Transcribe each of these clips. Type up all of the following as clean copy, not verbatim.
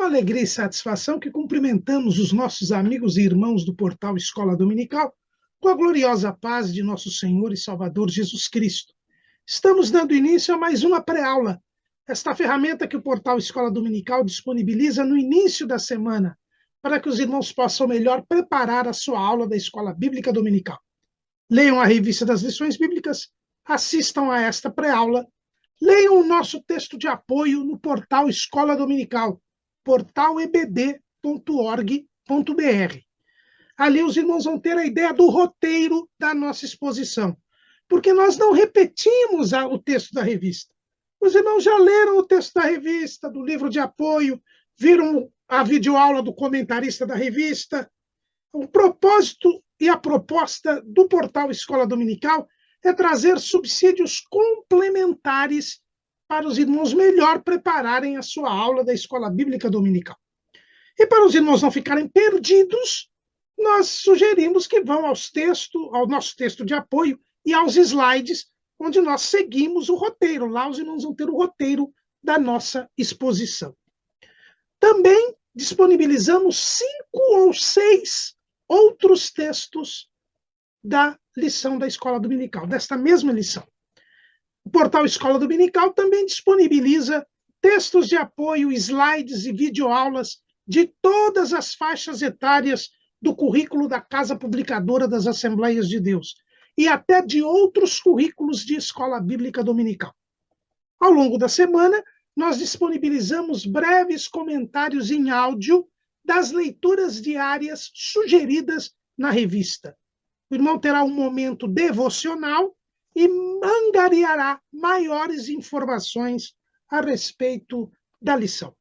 com alegria e satisfação que cumprimentamos os nossos amigos e irmãos do portal Escola Dominical com a gloriosa paz de nosso Senhor e Salvador Jesus Cristo. Estamos dando início a mais uma pré-aula, esta ferramenta que o portal Escola Dominical disponibiliza no início da semana, para que os irmãos possam melhor preparar a sua aula da Escola Bíblica Dominical. Leiam a revista das lições bíblicas, assistam a esta pré-aula, leiam o nosso texto de apoio no portal Escola Dominical, portalebd.org.br. Ali os irmãos vão ter a ideia do roteiro da nossa exposição, porque nós não repetimos o texto da revista. Os irmãos já leram o texto da revista, do livro de apoio, viram a videoaula do comentarista da revista. O propósito e a proposta do portal Escola Dominical é trazer subsídios complementares para os irmãos melhor prepararem a sua aula da Escola Bíblica Dominical. E para os irmãos não ficarem perdidos, nós sugerimos que vão ao nosso texto de apoio e aos slides, onde nós seguimos o roteiro. Lá os irmãos vão ter o roteiro da nossa exposição. Também disponibilizamos 5 ou 6 outros textos da lição da Escola Dominical, desta mesma lição. O portal Escola Dominical também disponibiliza textos de apoio, slides e videoaulas de todas as faixas etárias do currículo da Casa Publicadora das Assembleias de Deus e até de outros currículos de Escola Bíblica Dominical. Ao longo da semana, nós disponibilizamos breves comentários em áudio das leituras diárias sugeridas na revista. O irmão terá um momento devocional e angariará maiores informações a respeito da lição.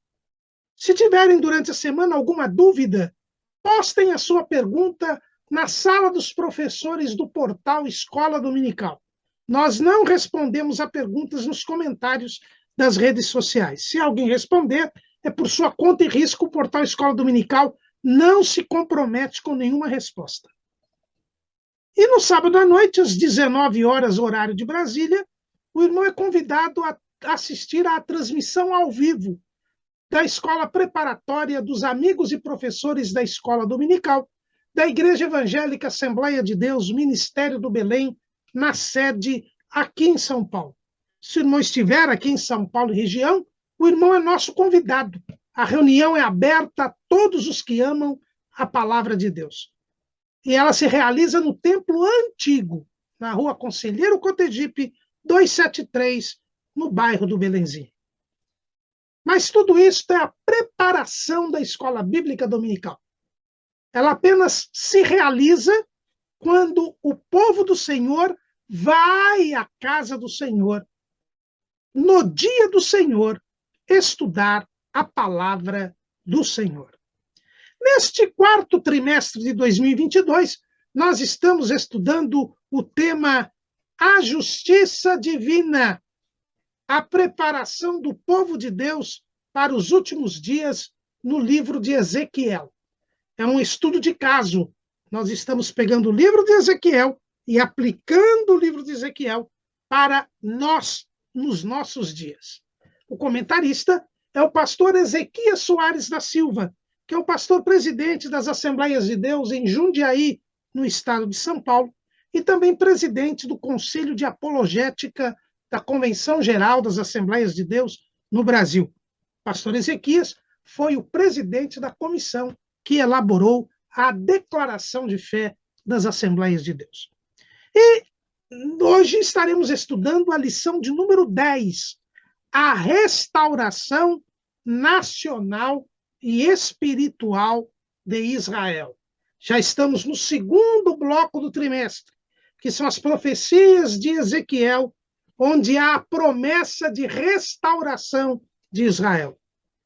Se tiverem durante a semana alguma dúvida, postem a sua pergunta na sala dos professores do portal Escola Dominical. Nós não respondemos a perguntas nos comentários das redes sociais. Se alguém responder, é por sua conta e risco. O portal Escola Dominical não se compromete com nenhuma resposta. E no sábado à noite, às 19 horas, horário de Brasília, o irmão é convidado a assistir à transmissão ao vivo da Escola Preparatória dos Amigos e Professores da Escola Dominical, da Igreja Evangélica Assembleia de Deus, Ministério do Belém, na sede aqui em São Paulo. Se o irmão estiver aqui em São Paulo e região, o irmão é nosso convidado. A reunião é aberta a todos os que amam a palavra de Deus. E ela se realiza no Templo Antigo, na rua Conselheiro Cotegipe, 273, no bairro do Belenzinho. Mas tudo isso é a preparação da Escola Bíblica Dominical. Ela apenas se realiza quando o povo do Senhor vai à casa do Senhor, no dia do Senhor, estudar a palavra do Senhor. Neste quarto trimestre de 2022, nós estamos estudando o tema A Justiça Divina, a preparação do povo de Deus para os últimos dias no livro de Ezequiel. É um estudo de caso. Nós estamos pegando o livro de Ezequiel e aplicando o livro de Ezequiel para nós, nos nossos dias. O comentarista é o pastor Ezequias Soares da Silva, que é o pastor presidente das Assembleias de Deus em Jundiaí, no estado de São Paulo, e também presidente do Conselho de Apologética da Convenção Geral das Assembleias de Deus no Brasil. Pastor Ezequias foi o presidente da comissão que elaborou a Declaração de Fé das Assembleias de Deus. E hoje estaremos estudando a lição de número 10, a restauração nacional e espiritual de Israel. Já estamos no segundo bloco do trimestre, que são as profecias de Ezequiel, onde há a promessa de restauração de Israel.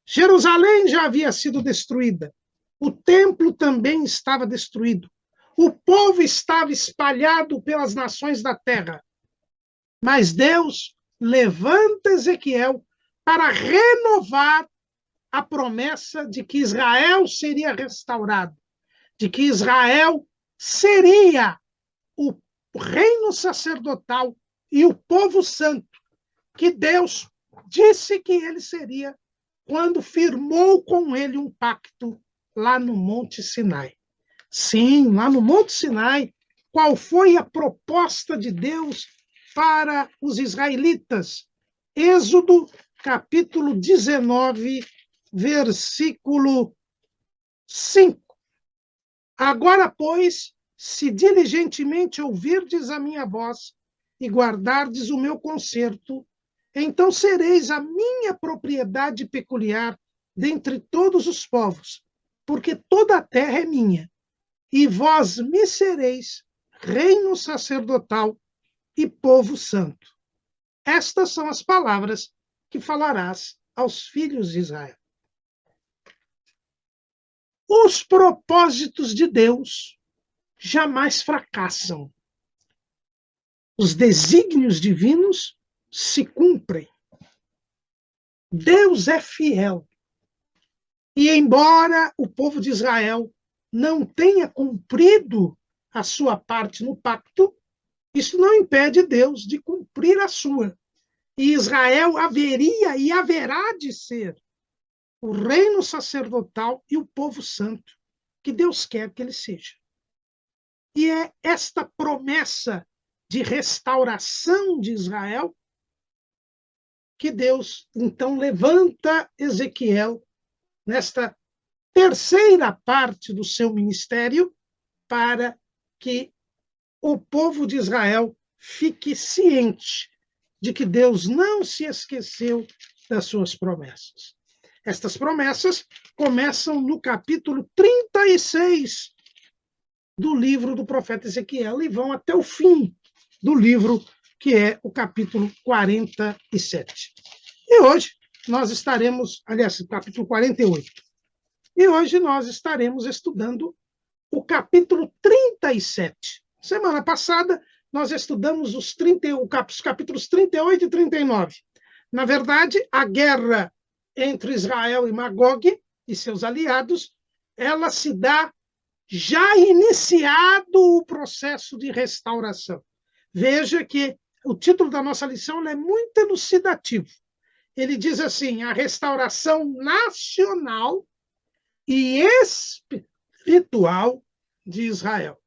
Jerusalém já havia sido destruída, o templo também estava destruído, o povo estava espalhado pelas nações da terra. Mas Deus levanta Ezequiel para renovar a promessa de que Israel seria restaurado, de que Israel seria o reino sacerdotal e o povo santo, que Deus disse que ele seria quando firmou com ele um pacto lá no Monte Sinai. Sim, lá no Monte Sinai, qual foi a proposta de Deus para os israelitas? Êxodo, capítulo 19, versículo 5. Agora, pois, se diligentemente ouvirdes a minha voz e guardardes o meu concerto, então sereis a minha propriedade peculiar dentre todos os povos, porque toda a terra é minha, e vós me sereis reino sacerdotal e povo santo. Estas são as palavras que falarás aos filhos de Israel. Os propósitos de Deus jamais fracassam. Os desígnios divinos se cumprem. Deus é fiel. E embora o povo de Israel não tenha cumprido a sua parte no pacto, isso não impede Deus de cumprir a sua. E Israel haveria e haverá de ser o reino sacerdotal e o povo santo que Deus quer que ele seja. E é esta promessa de restauração de Israel que Deus, então, levanta Ezequiel nesta terceira parte do seu ministério para que o povo de Israel fique ciente de que Deus não se esqueceu das suas promessas. Estas promessas começam no capítulo 36 do livro do profeta Ezequiel e vão até o fim do livro, que é o capítulo 47. E hoje nós estaremos, aliás, capítulo 48. E hoje nós estaremos estudando o capítulo 37. Semana passada nós estudamos os capítulos 38 e 39. Na verdade, a guerra entre Israel e Magog e seus aliados, ela se dá já iniciado o processo de restauração. Veja que o título da nossa lição é muito elucidativo. Ele diz assim: a restauração nacional e espiritual de Israel.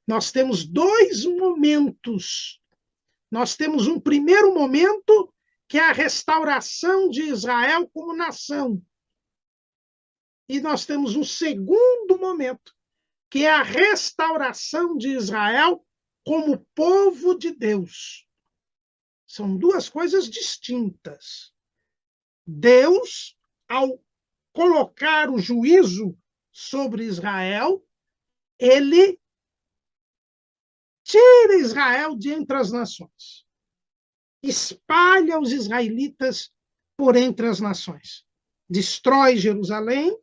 Nós temos dois momentos. Nós temos um primeiro momento, que é a restauração de Israel como nação. E nós temos um segundo momento, que é a restauração de Israel como povo de Deus. São duas coisas distintas. Deus, ao colocar o juízo sobre Israel, ele tira Israel de entre as nações, espalha os israelitas por entre as nações, destrói Jerusalém,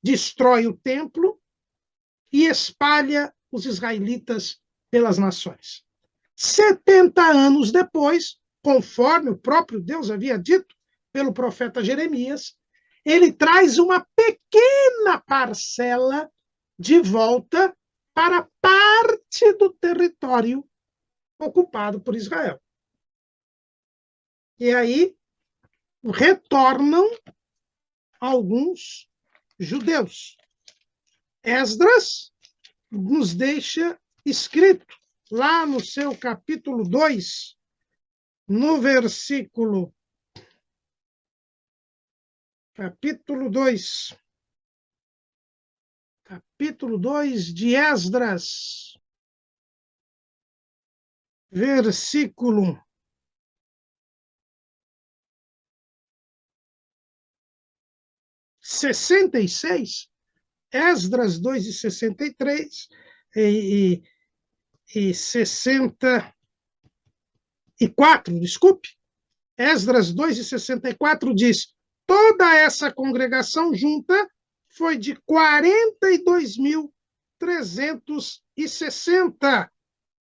destrói o templo e espalha os israelitas pelas nações. 70 anos depois, conforme o próprio Deus havia dito pelo profeta Jeremias, ele traz uma pequena parcela de volta para parte do território ocupado por Israel. E aí retornam alguns judeus. Esdras nos deixa escrito lá no seu capítulo 2, no versículo capítulo 2 de Esdras, versículo 66, Esdras 2 e 63 e 64, desculpe, Esdras 2 e 64 diz: toda essa congregação junta foi de 42.360,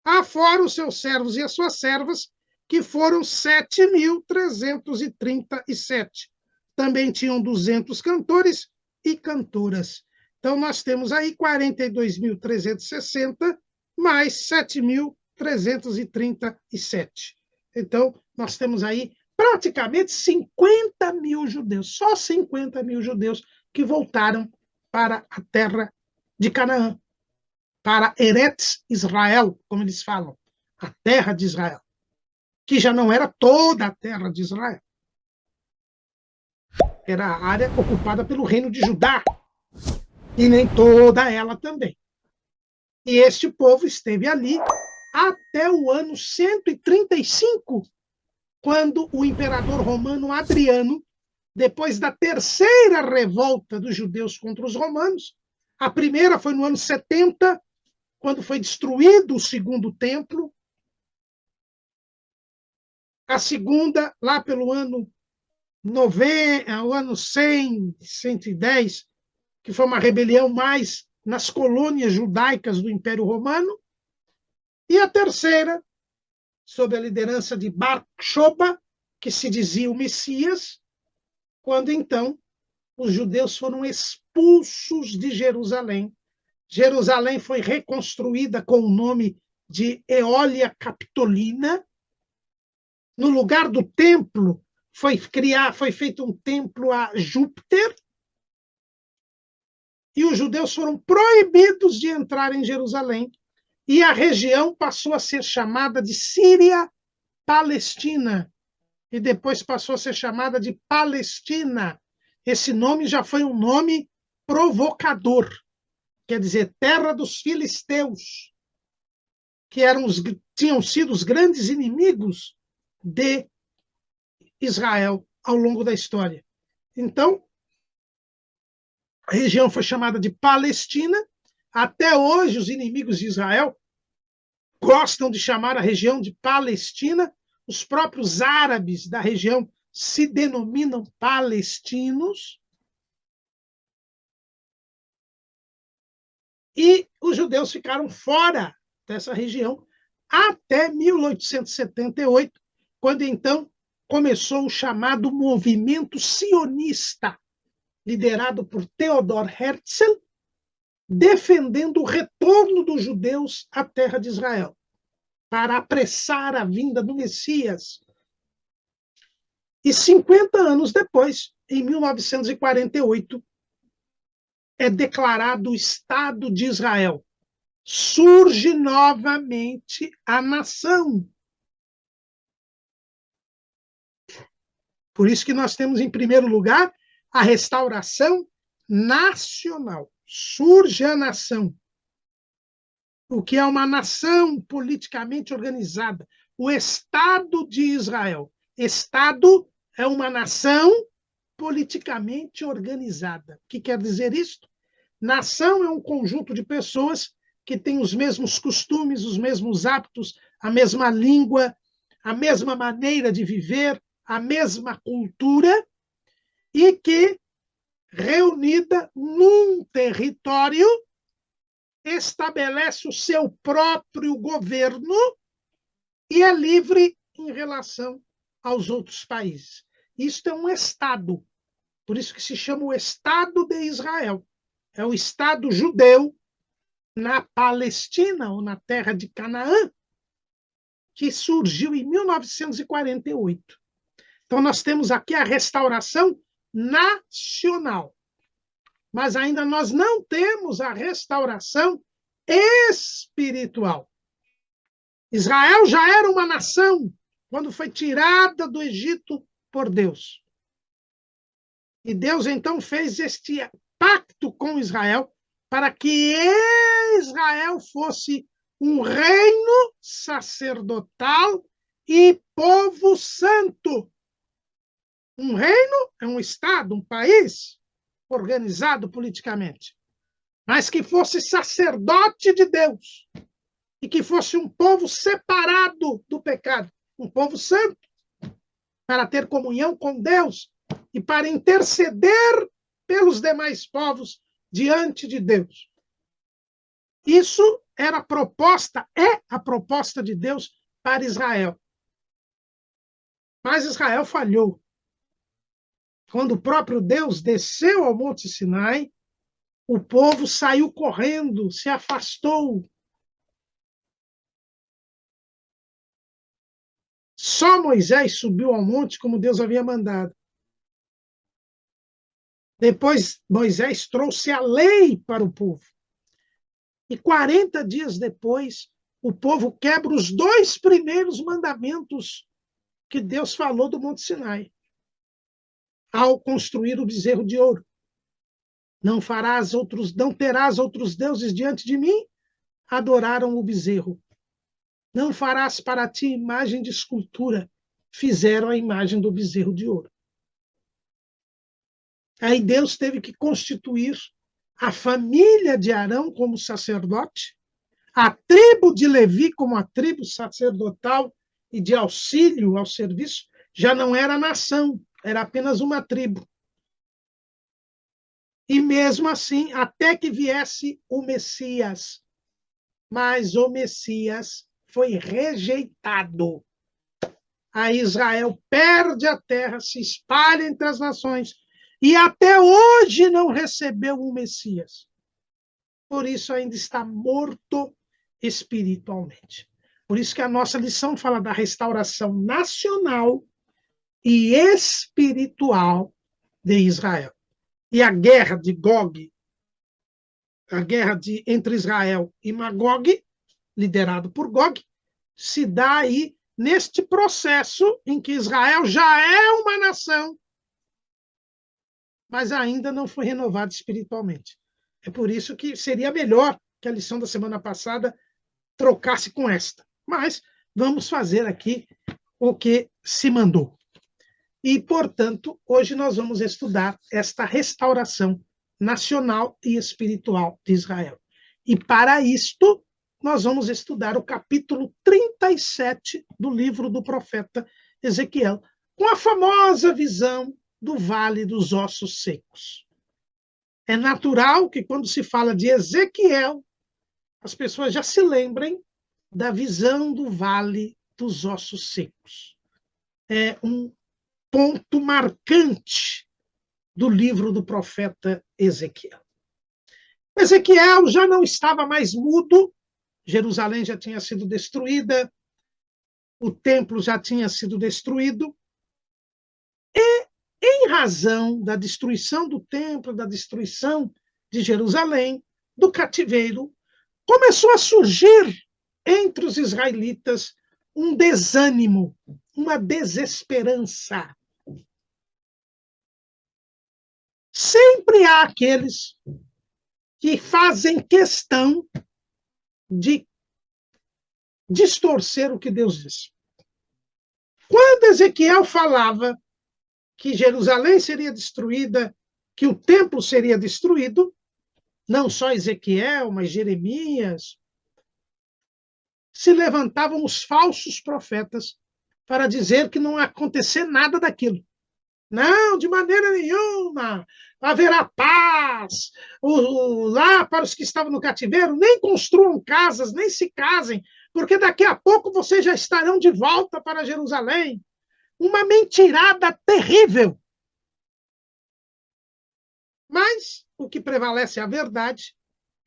afora os seus servos e as suas servas, que foram 7.337. Também tinham 200 cantores e cantoras. Então, nós temos aí 42.360 mais 7.337. Então, nós temos aí praticamente 50 mil judeus, só 50 mil judeus que voltaram para a terra de Canaã, para Eretz Israel, como eles falam, a terra de Israel, que já não era toda a terra de Israel. Era a área ocupada pelo reino de Judá, e nem toda ela também. E este povo esteve ali até o ano 135, quando o imperador romano Adriano, depois da terceira revolta dos judeus contra os romanos, a primeira foi no ano 70, quando foi destruído o segundo templo, a segunda, lá pelo ano 90, o ano 100, 110, que foi uma rebelião mais nas colônias judaicas do Império Romano, e a terceira, sob a liderança de Bar Kokhba, que se dizia o Messias, quando então os judeus foram expulsos de Jerusalém. Jerusalém foi reconstruída com o nome de Eólia Capitolina. No lugar do templo foi feito um templo a Júpiter, e os judeus foram proibidos de entrar em Jerusalém, e a região passou a ser chamada de Síria-Palestina, e depois passou a ser chamada de Palestina. Esse nome já foi um nome provocador, quer dizer, terra dos filisteus, que tinham sido os grandes inimigos de Israel ao longo da história. Então, a região foi chamada de Palestina. Até hoje, os inimigos de Israel gostam de chamar a região de Palestina. Os próprios árabes da região se denominam palestinos. E os judeus ficaram fora dessa região até 1878, quando então começou o chamado movimento sionista, liderado por Theodor Herzl, defendendo o retorno dos judeus à terra de Israel, para apressar a vinda do Messias. E 50 anos depois, em 1948, é declarado o Estado de Israel. Surge novamente a nação. Por isso que nós temos, em primeiro lugar, a restauração nacional. Surge a nação. O que é uma nação politicamente organizada? O Estado de Israel. Estado é uma nação politicamente organizada. O que quer dizer isto? Nação é um conjunto de pessoas que têm os mesmos costumes, os mesmos hábitos, a mesma língua, a mesma maneira de viver, a mesma cultura, e que, reunida num território, estabelece o seu próprio governo e é livre em relação aos outros países. Isto é um Estado, por isso que se chama o Estado de Israel. É o Estado judeu na Palestina, ou na terra de Canaã, que surgiu em 1948. Então, nós temos aqui a restauração nacional. Mas ainda nós não temos a restauração espiritual. Israel já era uma nação quando foi tirada do Egito por Deus. E Deus então fez este pacto com Israel para que Israel fosse um reino sacerdotal e povo santo. Um reino é um estado, um país organizado politicamente, mas que fosse sacerdote de Deus e que fosse um povo separado do pecado, um povo santo, para ter comunhão com Deus e para interceder pelos demais povos diante de Deus. Isso era a proposta, é a proposta de Deus para Israel. Mas Israel falhou. Quando o próprio Deus desceu ao Monte Sinai, o povo saiu correndo, se afastou. só Moisés subiu ao monte como Deus havia mandado. Depois, Moisés trouxe a lei para o povo. E 40 dias depois, o povo quebra os 2 primeiros mandamentos que Deus falou do Monte Sinai, ao construir o bezerro de ouro. Não terás outros deuses diante de mim. Adoraram o bezerro. Não farás para ti imagem de escultura. Fizeram a imagem do bezerro de ouro. Aí Deus teve que constituir a família de Arão como sacerdote, a tribo de Levi como a tribo sacerdotal e de auxílio ao serviço. Já não era nação, era apenas uma tribo. E mesmo assim, até que viesse o Messias. Mas o Messias foi rejeitado. Aí Israel perde a terra, se espalha entre as nações e até hoje não recebeu o Messias. Por isso ainda está morto espiritualmente. Por isso que a nossa lição fala da restauração nacional e espiritual de Israel. E a guerra de Gog, entre Israel e Magog, liderado por Gog, se dá aí neste processo em que Israel já é uma nação, mas ainda não foi renovado espiritualmente. É por isso que seria melhor que a lição da semana passada trocasse com esta. Mas vamos fazer aqui o que se mandou. E, portanto, hoje nós vamos estudar esta restauração nacional e espiritual de Israel. E, para isto, nós vamos estudar o capítulo 37 do livro do profeta Ezequiel, com a famosa visão do Vale dos Ossos Secos. É natural que, quando se fala de Ezequiel, as pessoas já se lembrem da visão do Vale dos Ossos Secos. É um ponto marcante do livro do profeta Ezequiel. Ezequiel já não estava mais mudo, Jerusalém já tinha sido destruída, o templo já tinha sido destruído, e, em razão da destruição do templo, da destruição de Jerusalém, do cativeiro, começou a surgir entre os israelitas um desânimo, uma desesperança. Sempre há aqueles que fazem questão de distorcer o que Deus diz. Quando Ezequiel falava que Jerusalém seria destruída, que o templo seria destruído, não só Ezequiel, mas Jeremias, se levantavam os falsos profetas para dizer que não ia acontecer nada daquilo. Não, de maneira nenhuma. Haverá paz. Lá, para os que estavam no cativeiro, nem construam casas, nem se casem, porque daqui a pouco vocês já estarão de volta para Jerusalém. Uma mentirada terrível. Mas o que prevalece é a verdade.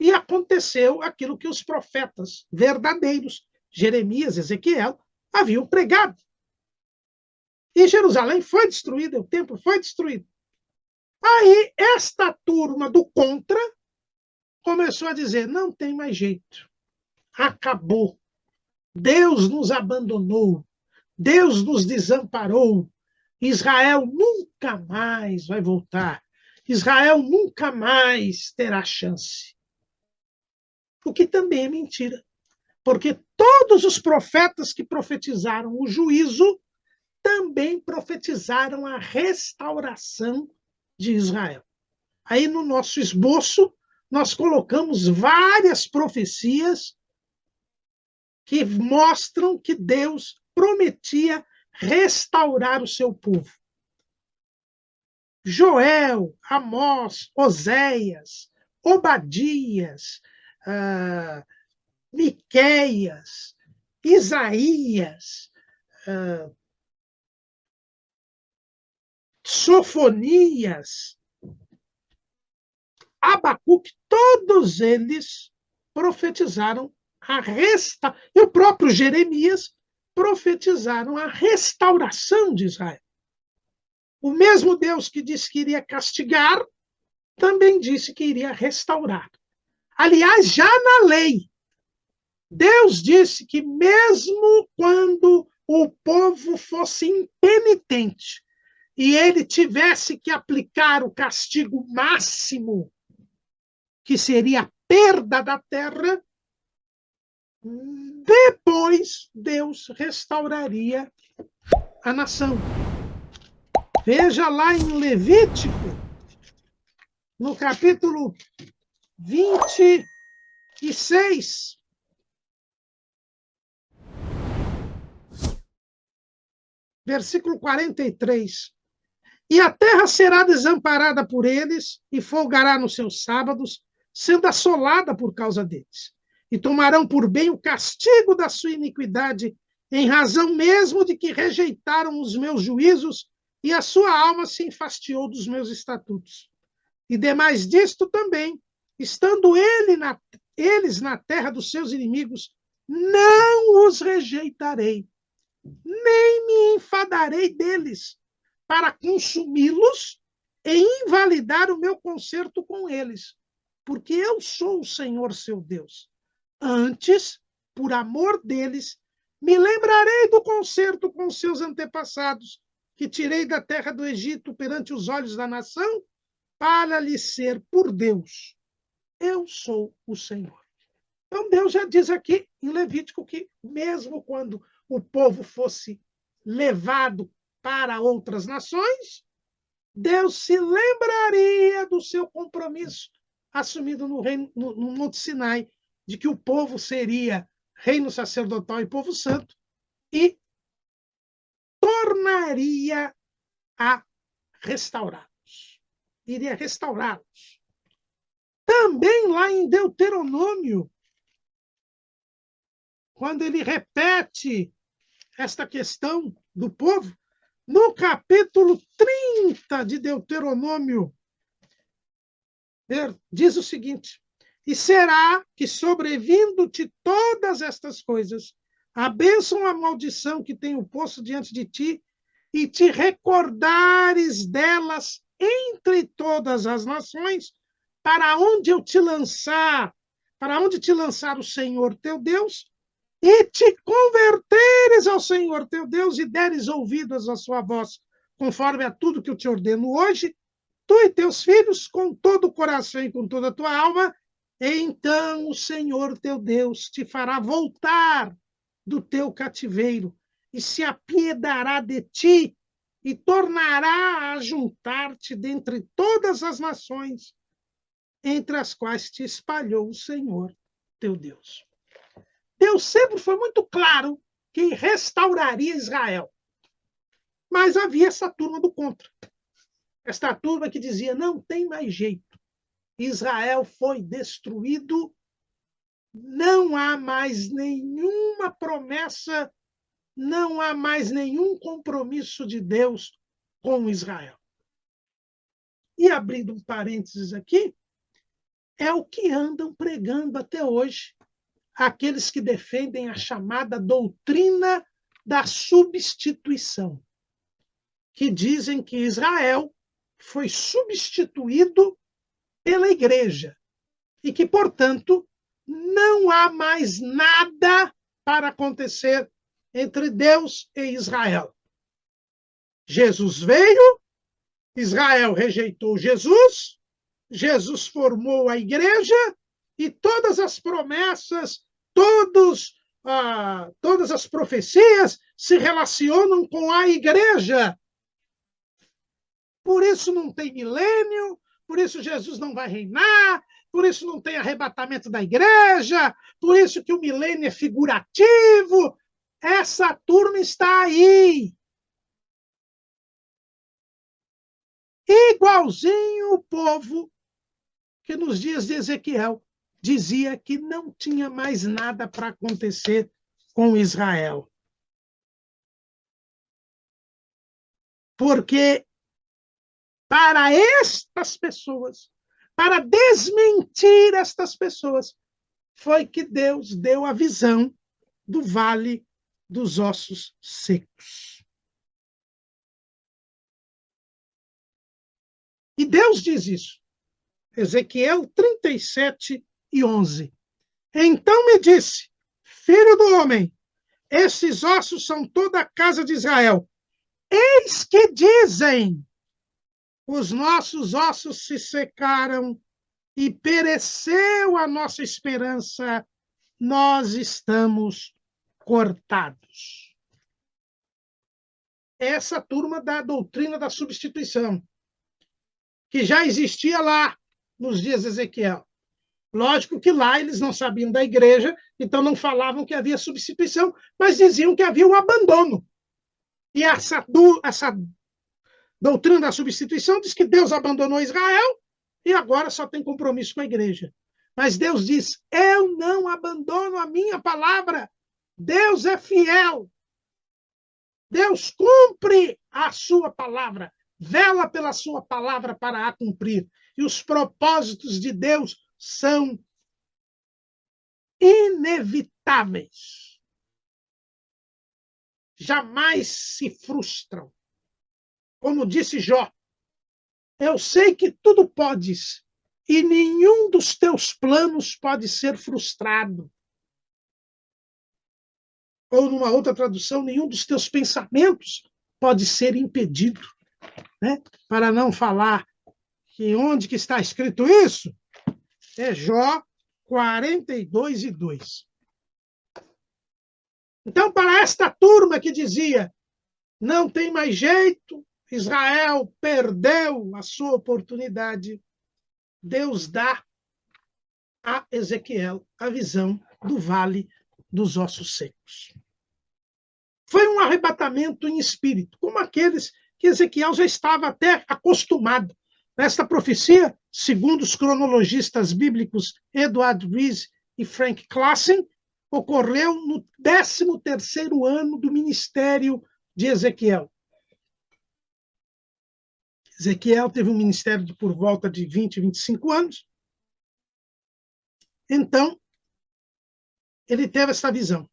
E aconteceu aquilo que os profetas verdadeiros, Jeremias e Ezequiel, haviam pregado. E Jerusalém foi destruída, o templo foi destruído. Aí, esta turma do contra começou a dizer, não tem mais jeito, acabou, Deus nos abandonou, Deus nos desamparou, Israel nunca mais vai voltar, Israel nunca mais terá chance. O que também é mentira, porque todos os profetas que profetizaram o juízo também profetizaram a restauração de Israel. Aí no nosso esboço, nós colocamos várias profecias que mostram que Deus prometia restaurar o seu povo. Joel, Amós, Oséias, Obadias, Miqueias, Isaías, Sofonias, Abacuque, todos eles profetizaram a restauração. E o próprio Jeremias profetizaram a restauração de Israel. O mesmo Deus que disse que iria castigar, também disse que iria restaurar. Aliás, já na lei, Deus disse que mesmo quando o povo fosse impenitente e ele tivesse que aplicar o castigo máximo, que seria a perda da terra, depois Deus restauraria a nação. Veja lá em Levítico, no capítulo 26, versículo 43. E a terra será desamparada por eles, e folgará nos seus sábados, sendo assolada por causa deles. E tomarão por bem o castigo da sua iniquidade, em razão mesmo de que rejeitaram os meus juízos, e a sua alma se enfastiou dos meus estatutos. E demais disto também, estando eles na terra dos seus inimigos, não os rejeitarei, nem me enfadarei deles, para consumi-los e invalidar o meu concerto com eles, porque eu sou o Senhor seu Deus. Antes, por amor deles, me lembrarei do concerto com seus antepassados, que tirei da terra do Egito perante os olhos da nação, para lhes ser por Deus. Eu sou o Senhor. Então Deus já diz aqui em Levítico que mesmo quando o povo fosse levado para outras nações, Deus se lembraria do seu compromisso assumido no Monte Sinai, de que o povo seria reino sacerdotal e povo santo, e tornaria a restaurá-los. Iria restaurá-los. Também lá em Deuteronômio, quando ele repete esta questão do povo, no capítulo 30 de Deuteronômio, diz o seguinte: e será que, sobrevindo-te todas estas coisas, a bênção ou a maldição que tenho posto diante de ti, e te recordares delas entre todas as nações, para onde te lançar o Senhor teu Deus, e te converteres ao Senhor teu Deus, e deres ouvidos à sua voz, conforme a tudo que eu te ordeno hoje, tu e teus filhos, com todo o coração e com toda a tua alma, então o Senhor teu Deus te fará voltar do teu cativeiro, e se apiedará de ti, e tornará a juntar-te dentre todas as nações, entre as quais te espalhou o Senhor teu Deus. Deus sempre foi muito claro que restauraria Israel. Mas havia essa turma do contra. Esta turma que dizia, não tem mais jeito. Israel foi destruído, não há mais nenhuma promessa, não há mais nenhum compromisso de Deus com Israel. E abrindo um parênteses aqui, é o que andam pregando até hoje aqueles que defendem a chamada doutrina da substituição, que dizem que Israel foi substituído pela igreja e que, portanto, não há mais nada para acontecer entre Deus e Israel. Jesus veio, Israel rejeitou Jesus, Jesus formou a igreja, e todas as promessas, todas as profecias se relacionam com a igreja. Por isso não tem milênio, por isso Jesus não vai reinar, por isso não tem arrebatamento da igreja, por isso que o milênio é figurativo. Essa turma está aí. Igualzinho o povo que nos dias de Ezequiel dizia que não tinha mais nada para acontecer com Israel. Porque para estas pessoas, para desmentir estas pessoas, foi que Deus deu a visão do vale dos ossos secos. E Deus diz isso. Ezequiel 37:11. Então me disse, filho do homem, esses ossos são toda a casa de Israel. Eis que dizem, os nossos ossos se secaram e pereceu a nossa esperança, nós estamos cortados. Essa turma da doutrina da substituição, que já existia lá nos dias de Ezequiel. Lógico que lá eles não sabiam da igreja, então não falavam que havia substituição, mas diziam que havia um abandono. E essa doutrina da substituição diz que Deus abandonou Israel e agora só tem compromisso com a igreja. Mas Deus diz, eu não abandono a minha palavra. Deus é fiel. Deus cumpre a sua palavra. Vela pela sua palavra para a cumprir. E os propósitos de Deus são inevitáveis. Jamais se frustram. Como disse Jó, eu sei que tudo podes e nenhum dos teus planos pode ser frustrado. Ou, numa outra tradução, nenhum dos teus pensamentos pode ser impedido. Né? Para não falar que onde que está escrito isso, é Jó 42:2. Então, para esta turma que dizia, não tem mais jeito, Israel perdeu a sua oportunidade, Deus dá a Ezequiel a visão do vale dos ossos secos. Foi um arrebatamento em espírito, como aqueles que Ezequiel já estava até acostumado. Esta profecia, segundo os cronologistas bíblicos Edward Rees e Frank Classen, ocorreu no 13º ano do ministério de Ezequiel. Ezequiel teve um ministério de por volta de 20, 25 anos. Então, ele teve essa visão.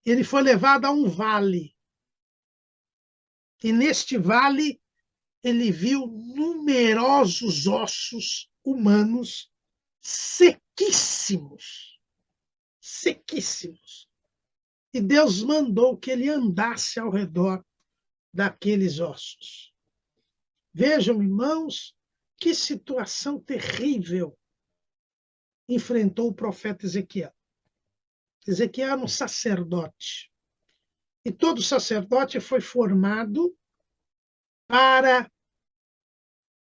Ele foi levado a um vale. E neste vale, ele viu numerosos ossos humanos sequíssimos. Sequíssimos. E Deus mandou que ele andasse ao redor daqueles ossos. Vejam, irmãos, que situação terrível enfrentou o profeta Ezequiel. Ezequiel era um sacerdote. E todo sacerdote foi formado para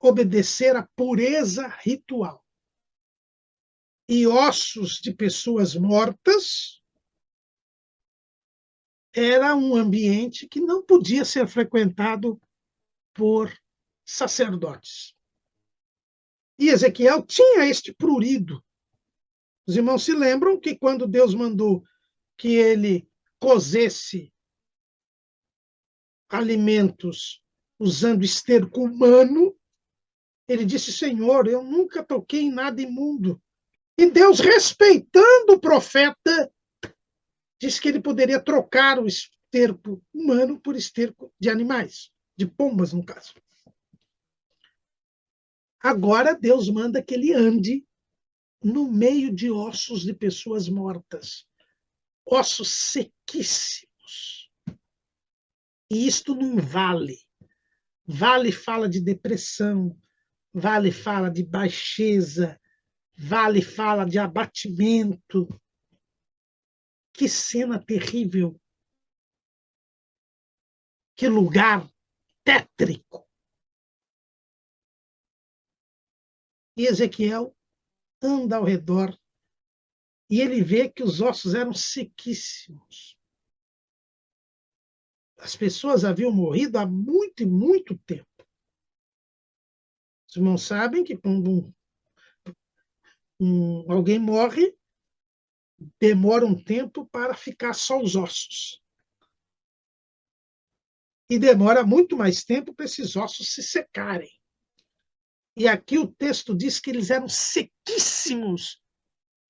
obedecer à pureza ritual. E ossos de pessoas mortas era um ambiente que não podia ser frequentado por sacerdotes. E Ezequiel tinha este prurido. Os irmãos se lembram que quando Deus mandou que ele cozesse alimentos usando esterco humano, ele disse, Senhor, eu nunca toquei em nada imundo. E Deus, respeitando o profeta, disse que ele poderia trocar o esterco humano por esterco de animais, de pombas, no caso. Agora Deus manda que ele ande no meio de ossos de pessoas mortas, ossos sequíssimos. E isto não vale. Vale fala de depressão, vale fala de baixeza, vale fala de abatimento. Que cena terrível. Que lugar tétrico. E Ezequiel anda ao redor e ele vê que os ossos eram sequíssimos. As pessoas haviam morrido há muito e muito tempo. Os irmãos sabem que quando alguém morre, demora um tempo para ficar só os ossos. E demora muito mais tempo para esses ossos se secarem. E aqui o texto diz que eles eram sequíssimos,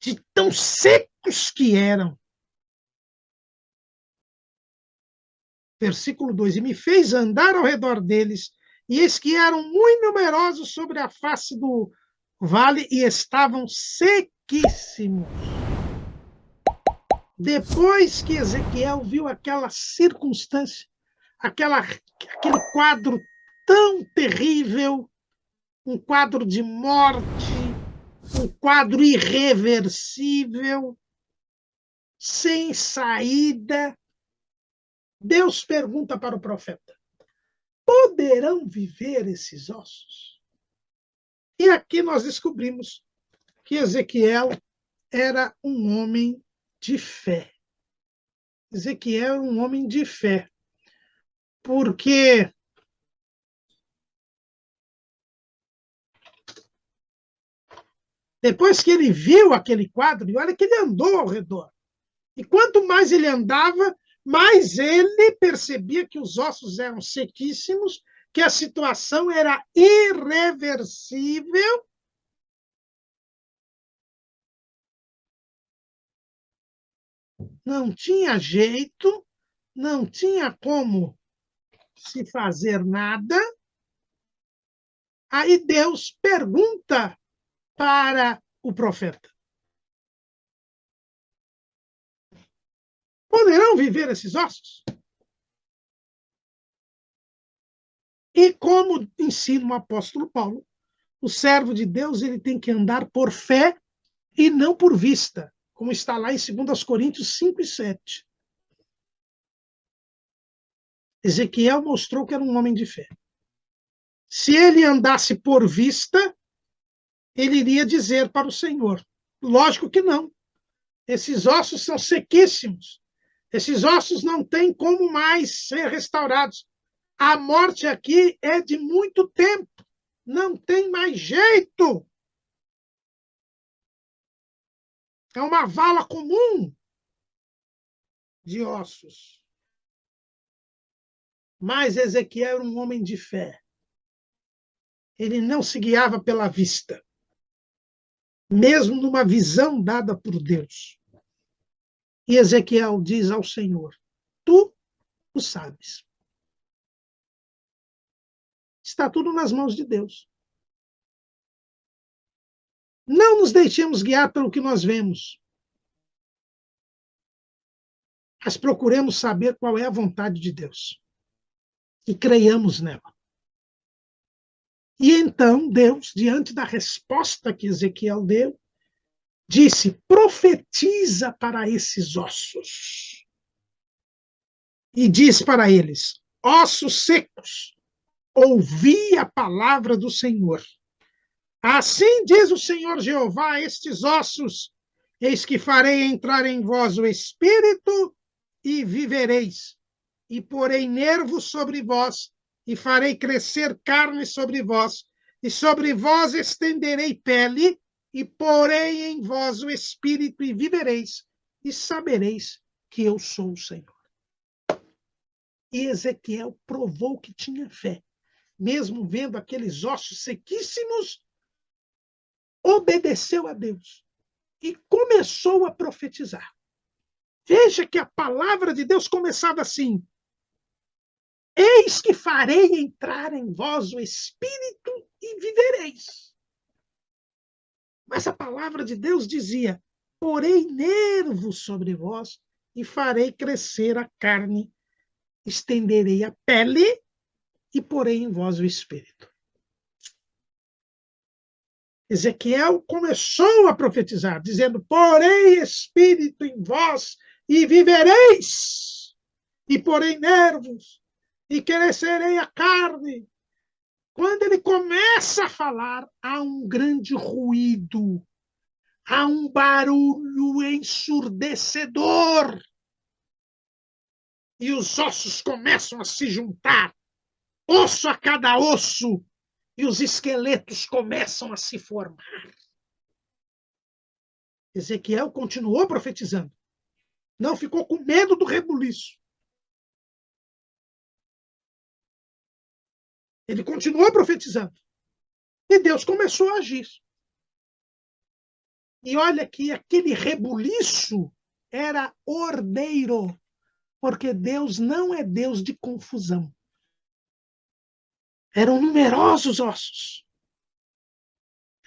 de tão secos que eram. Versículo 2: E me fez andar ao redor deles, e eis que eram muito numerosos sobre a face do vale e estavam sequíssimos. Depois que Ezequiel viu aquela circunstância, aquele quadro tão terrível, um quadro de morte, um quadro irreversível, sem saída, Deus pergunta para o profeta: poderão viver esses ossos? E aqui nós descobrimos que Ezequiel era um homem de fé. Ezequiel era um homem de fé, porque depois que ele viu aquele quadro, e olha que ele andou ao redor, e quanto mais ele andava, mais ele percebia que os ossos eram sequíssimos, que a situação era irreversível. Não tinha jeito, não tinha como se fazer nada. Aí Deus pergunta para o profeta: poderão viver esses ossos? E como ensina o apóstolo Paulo, o servo de Deus ele tem que andar por fé e não por vista, como está lá em 2 Coríntios 5 e 7. Ezequiel mostrou que era um homem de fé. Se ele andasse por vista, ele iria dizer para o Senhor: lógico que não. Esses ossos são sequíssimos. Esses ossos não têm como mais ser restaurados. A morte aqui é de muito tempo. Não tem mais jeito. É uma vala comum de ossos. Mas Ezequiel era um homem de fé. Ele não se guiava pela vista, mesmo numa visão dada por Deus. E Ezequiel diz ao Senhor: tu o sabes. Está tudo nas mãos de Deus. Não nos deixemos guiar pelo que nós vemos, mas procuremos saber qual é a vontade de Deus e creiamos nela. E então Deus, diante da resposta que Ezequiel deu, disse: profetiza para esses ossos. E diz para eles: ossos secos, ouvi a palavra do Senhor. Assim diz o Senhor Jeová a estes ossos: eis que farei entrar em vós o espírito e vivereis, e porei nervos sobre vós, e farei crescer carne sobre vós, e sobre vós estenderei pele, e porei em vós o espírito e vivereis, e sabereis que eu sou o Senhor. E Ezequiel provou que tinha fé, mesmo vendo aqueles ossos sequíssimos, obedeceu a Deus e começou a profetizar. Veja que a palavra de Deus começava assim: eis que farei entrar em vós o Espírito e vivereis. Mas a palavra de Deus dizia: porei nervos sobre vós e farei crescer a carne, estenderei a pele e porei em vós o Espírito. Ezequiel começou a profetizar, dizendo: porei Espírito em vós e vivereis, e porei nervos e crescerei a carne. Quando ele começa a falar, há um grande ruído, há um barulho ensurdecedor. E os ossos começam a se juntar, osso a cada osso, e os esqueletos começam a se formar. Ezequiel continuou profetizando. Não ficou com medo do rebuliço. Ele continuou profetizando. E Deus começou a agir. E olha que aquele rebuliço era ordeiro. Porque Deus não é Deus de confusão. Eram numerosos ossos.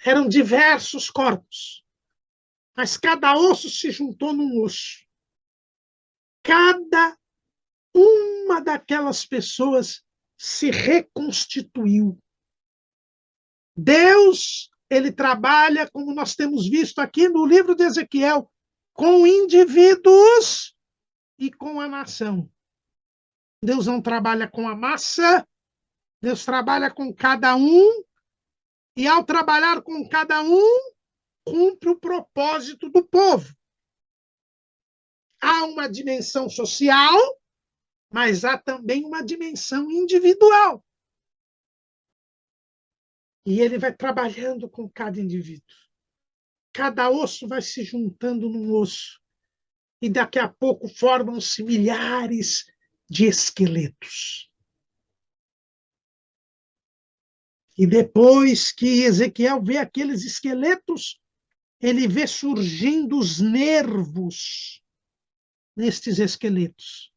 Eram diversos corpos. Mas cada osso se juntou num osso. Cada uma daquelas pessoas se reconstituiu. Deus, ele trabalha, como nós temos visto aqui no livro de Ezequiel, com indivíduos e com a nação. Deus não trabalha com a massa, Deus trabalha com cada um, e ao trabalhar com cada um, cumpre o propósito do povo. Há uma dimensão social, mas há também uma dimensão individual. E ele vai trabalhando com cada indivíduo. Cada osso vai se juntando num osso. E daqui a pouco formam-se milhares de esqueletos. E depois que Ezequiel vê aqueles esqueletos, ele vê surgindo os nervos nestes esqueletos.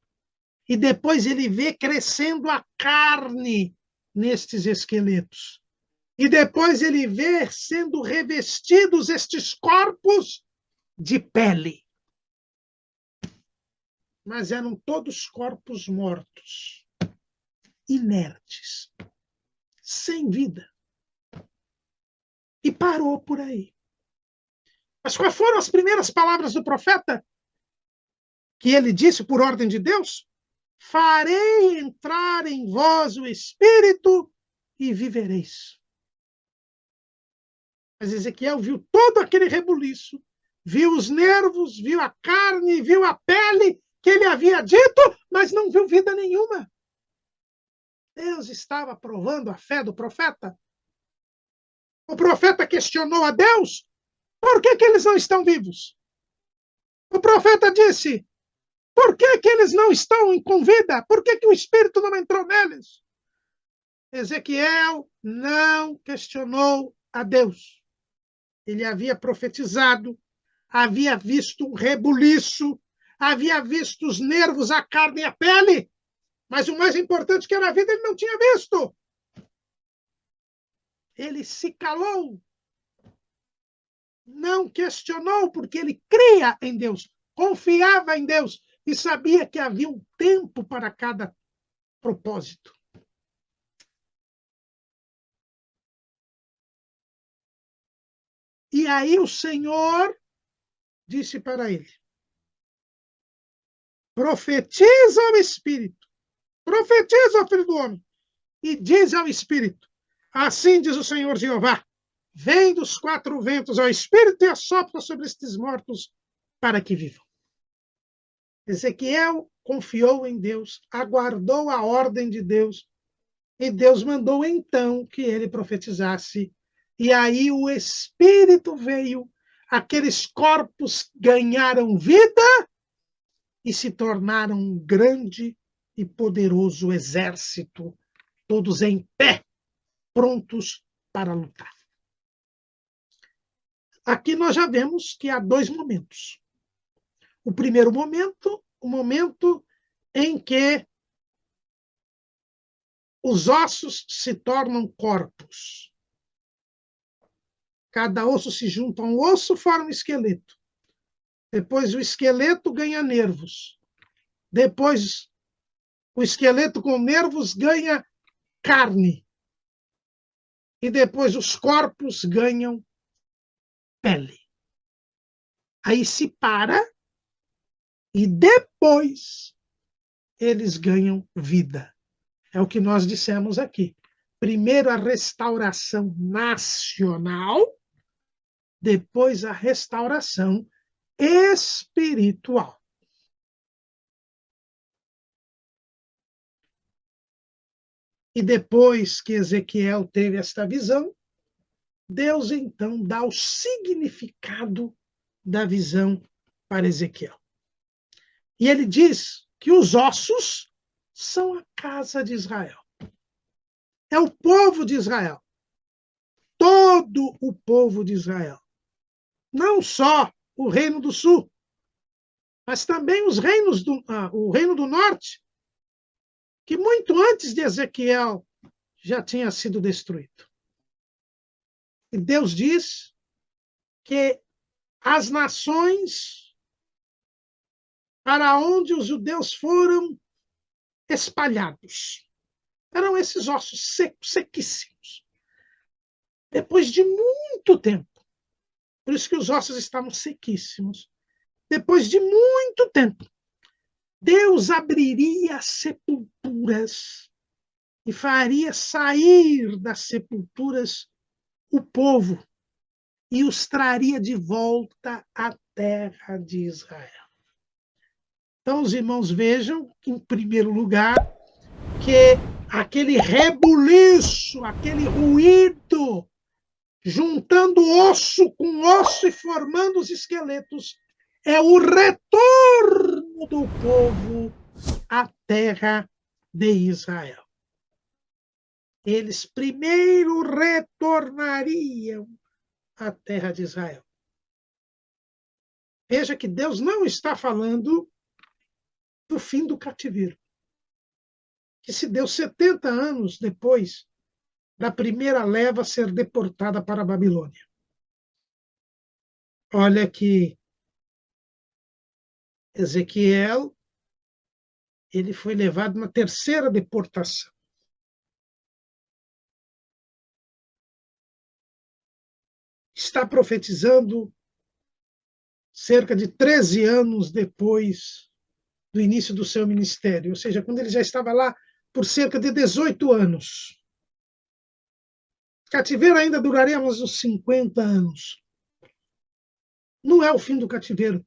E depois ele vê crescendo a carne nestes esqueletos. E depois ele vê sendo revestidos estes corpos de pele. Mas eram todos corpos mortos, inertes, sem vida. E parou por aí. Mas quais foram as primeiras palavras do profeta? Que ele disse por ordem de Deus? Farei entrar em vós o Espírito e vivereis. Mas Ezequiel viu todo aquele rebuliço, viu os nervos, viu a carne, viu a pele que ele havia dito, mas não viu vida nenhuma. Deus estava provando a fé do profeta. O profeta questionou a Deus, por que eles não estão vivos? O profeta disse, por que eles não estão com vida? Por que o Espírito não entrou neles? Ezequiel não questionou a Deus. Ele havia profetizado, havia visto um rebuliço, havia visto os nervos, a carne e a pele, mas o mais importante que era a vida ele não tinha visto. Ele se calou, não questionou, porque ele cria em Deus, confiava em Deus e sabia que havia um tempo para cada propósito. E aí o Senhor disse para ele, profetiza ao Espírito, profetiza ao Filho do Homem, e diz ao Espírito, assim diz o Senhor Jeová, vem dos quatro ventos ao Espírito e assopra sobre estes mortos para que vivam. Ezequiel confiou em Deus, aguardou a ordem de Deus, e Deus mandou então que ele profetizasse. E aí o Espírito veio, aqueles corpos ganharam vida e se tornaram um grande e poderoso exército, todos em pé, prontos para lutar. Aqui nós já vemos que há dois momentos. O primeiro momento, o momento em que os ossos se tornam corpos. Cada osso se junta a um osso, forma um esqueleto. Depois o esqueleto ganha nervos. Depois o esqueleto com nervos ganha carne. E depois os corpos ganham pele. Aí se para e depois eles ganham vida. É o que nós dissemos aqui. Primeiro a restauração nacional, depois a restauração espiritual. E depois que Ezequiel teve esta visão, Deus então dá o significado da visão para Ezequiel. E ele diz que os ossos são a casa de Israel. É o povo de Israel. Todo o povo de Israel. Não só o Reino do Sul, mas também o reino do norte, que muito antes de Ezequiel já tinha sido destruído. E Deus diz que as nações para onde os judeus foram espalhados eram esses ossos secos, sequíssimos. Depois de muito tempo, por isso que os ossos estavam sequíssimos, depois de muito tempo, Deus abriria as sepulturas e faria sair das sepulturas o povo e os traria de volta à terra de Israel. Então, os irmãos vejam, em primeiro lugar, que aquele rebuliço, aquele ruído, juntando osso com osso e formando os esqueletos, é o retorno do povo à terra de Israel. Eles primeiro retornariam à terra de Israel. Veja que Deus não está falando do fim do cativeiro, que se deu 70 anos depois da primeira leva ser deportada para a Babilônia. Olha que Ezequiel, ele foi levado na terceira deportação. Está profetizando cerca de 13 anos depois do início do seu ministério, ou seja, quando ele já estava lá por cerca de 18 anos. O cativeiro ainda duraria uns 50 anos. Não é o fim do cativeiro,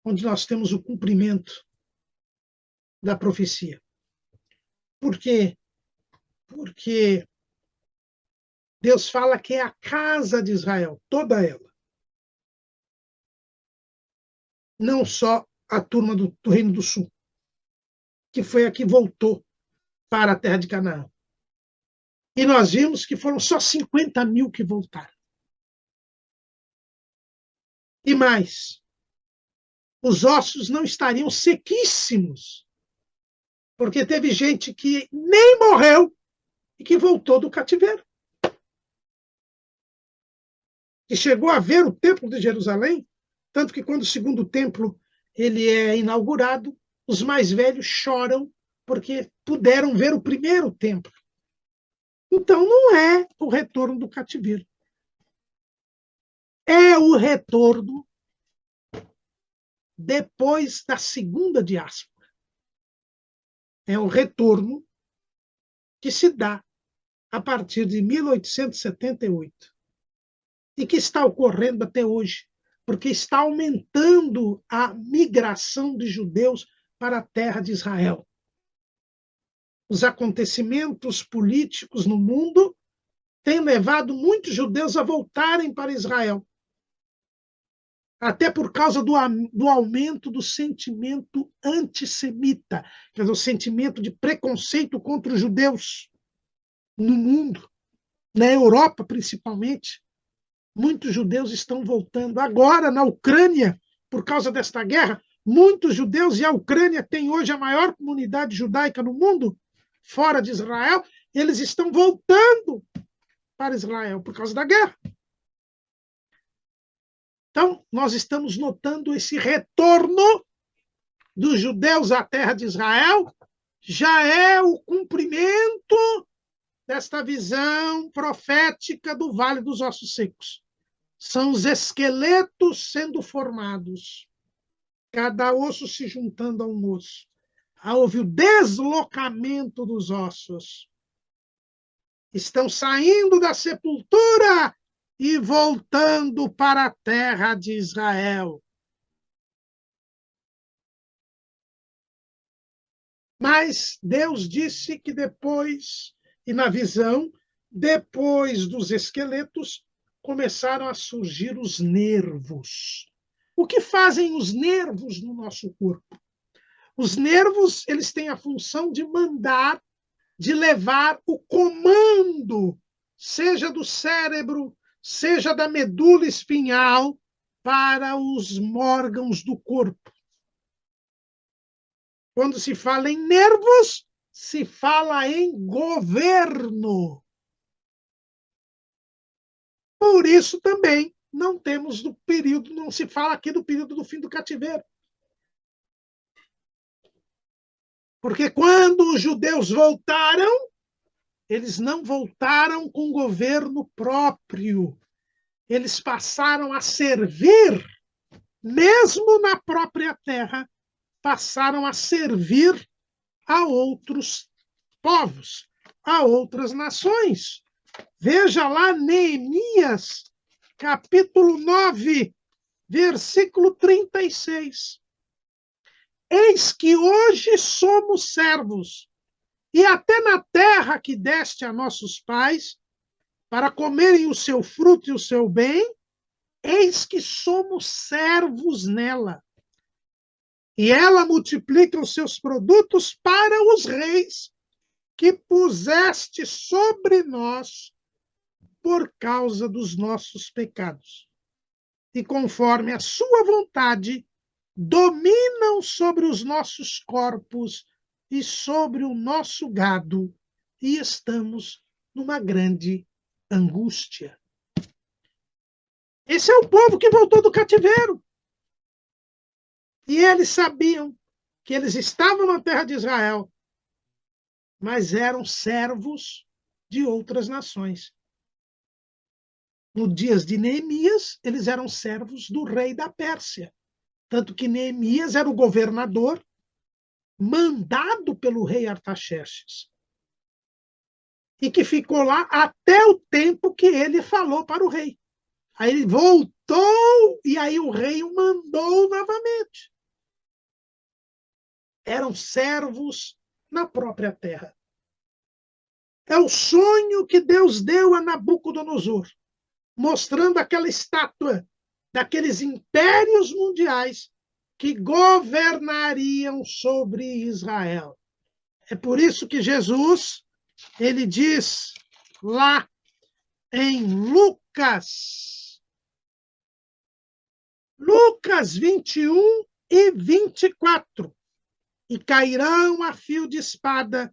onde nós temos o cumprimento da profecia. Por quê? Porque Deus fala que é a casa de Israel, toda ela. Não só a turma do Reino do Sul, que foi a que voltou para a terra de Canaã. E nós vimos que foram só 50 mil que voltaram. E mais, os ossos não estariam sequíssimos, porque teve gente que nem morreu e que voltou do cativeiro. Que chegou a ver o templo de Jerusalém, tanto que quando o segundo templo ele é inaugurado, os mais velhos choram porque puderam ver o primeiro templo. Então não é o retorno do cativeiro. É o retorno depois da segunda diáspora. É o retorno que se dá a partir de 1878 e que está ocorrendo até hoje, porque está aumentando a migração de judeus para a terra de Israel. Os acontecimentos políticos no mundo têm levado muitos judeus a voltarem para Israel, até por causa do aumento do sentimento antissemita, quer dizer, o sentimento de preconceito contra os judeus no mundo, na Europa principalmente. Muitos judeus estão voltando. Agora, na Ucrânia, por causa desta guerra, muitos judeus, e a Ucrânia tem hoje a maior comunidade judaica no mundo, fora de Israel, eles estão voltando para Israel por causa da guerra. Então, nós estamos notando esse retorno dos judeus à terra de Israel, já é o cumprimento desta visão profética do Vale dos Ossos Secos. São os esqueletos sendo formados, cada osso se juntando a um osso. Houve o deslocamento dos ossos. Estão saindo da sepultura e voltando para a terra de Israel. Mas Deus disse que depois, e na visão, depois dos esqueletos, começaram a surgir os nervos. O que fazem os nervos no nosso corpo? Os nervos, eles têm a função de mandar, de levar o comando, seja do cérebro, seja da medula espinhal, para os órgãos do corpo. Quando se fala em nervos, se fala em governo. Por isso também não temos do período, não se fala aqui do período do fim do cativeiro. Porque quando os judeus voltaram, eles não voltaram com governo próprio. Eles passaram a servir, mesmo na própria terra, passaram a servir a outros povos, a outras nações. Veja lá Neemias, capítulo 9, versículo 36. Eis que hoje somos servos, e até na terra que deste a nossos pais, para comerem o seu fruto e o seu bem, eis que somos servos nela. E ela multiplica os seus produtos para os reis que puseste sobre nós por causa dos nossos pecados. E conforme a sua vontade, dominam sobre os nossos corpos e sobre o nosso gado, e estamos numa grande angústia. Esse é o povo que voltou do cativeiro. E eles sabiam que eles estavam na terra de Israel, mas eram servos de outras nações. No dias de Neemias, eles eram servos do rei da Pérsia. Tanto que Neemias era o governador mandado pelo rei Artaxerxes. E que ficou lá até o tempo que ele falou para o rei. Aí ele voltou e aí o rei o mandou novamente. Eram servos na própria terra. É o sonho que Deus deu a Nabucodonosor, mostrando aquela estátua daqueles impérios mundiais que governariam sobre Israel. É por isso que Jesus, ele diz lá em Lucas 21 e 24, e cairão a fio de espada,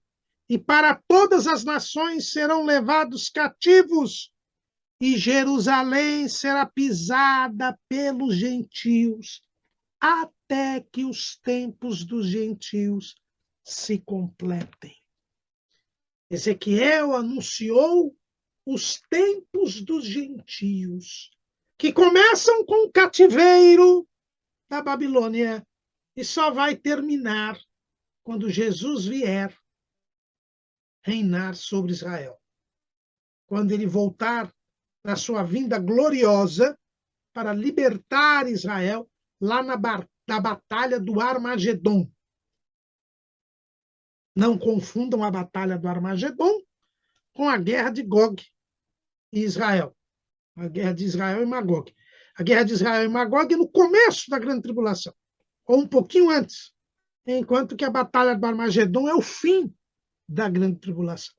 e para todas as nações serão levados cativos, e Jerusalém será pisada pelos gentios, até que os tempos dos gentios se completem. Ezequiel anunciou os tempos dos gentios, que começam com o cativeiro da Babilônia e só vai terminar quando Jesus vier reinar sobre Israel. Quando ele voltar na sua vinda gloriosa para libertar Israel lá na batalha do Armagedon. Não confundam a batalha do Armagedon com a guerra de Gog e Israel. A guerra de Israel e Magog. A guerra de Israel e Magog é no começo da grande tribulação, ou um pouquinho antes, enquanto que a batalha do Armagedon é o fim da grande tribulação.